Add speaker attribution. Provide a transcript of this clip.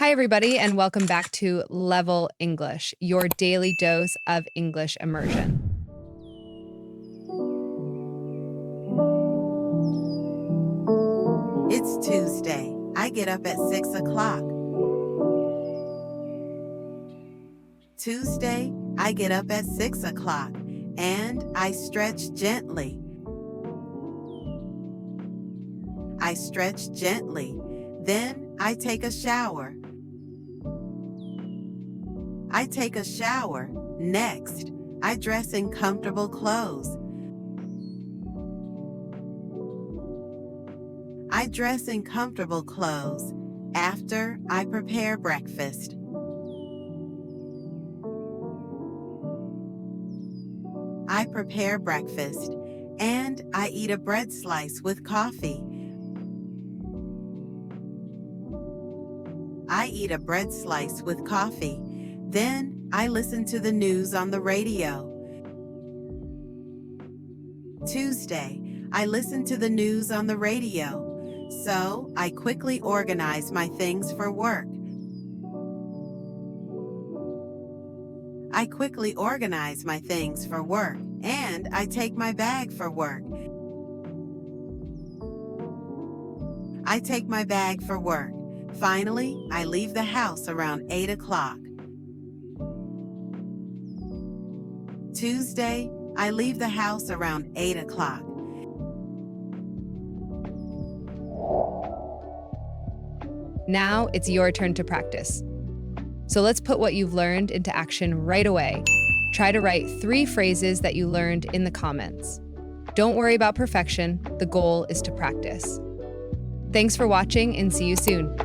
Speaker 1: Hi, everybody, and welcome back to Level English, your daily dose of English immersion.
Speaker 2: It's Tuesday. I get up at 6 o'clock. Tuesday, I get up at 6 o'clock and I stretch gently. I stretch gently. Then I take a shower. I take a shower. Next, I dress in comfortable clothes. I dress in comfortable clothes. After, I prepare breakfast. I prepare breakfast, and I eat a bread slice with coffee. I eat a bread slice with coffee. Then I listen to the news on the radio. Tuesday, I listen to the news on the radio. So I quickly organize my things for work. I quickly organize my things for work, and I take my bag for work. I take my bag for work. Finally, I leave the house around 8 o'clock. Tuesday, I leave the house around 8 o'clock.
Speaker 1: Now it's your turn to practice. So let's put what you've learned into action right away. Try to write 3 phrases that you learned in the comments. Don't worry about perfection. The goal is to practice. Thanks for watching and see you soon.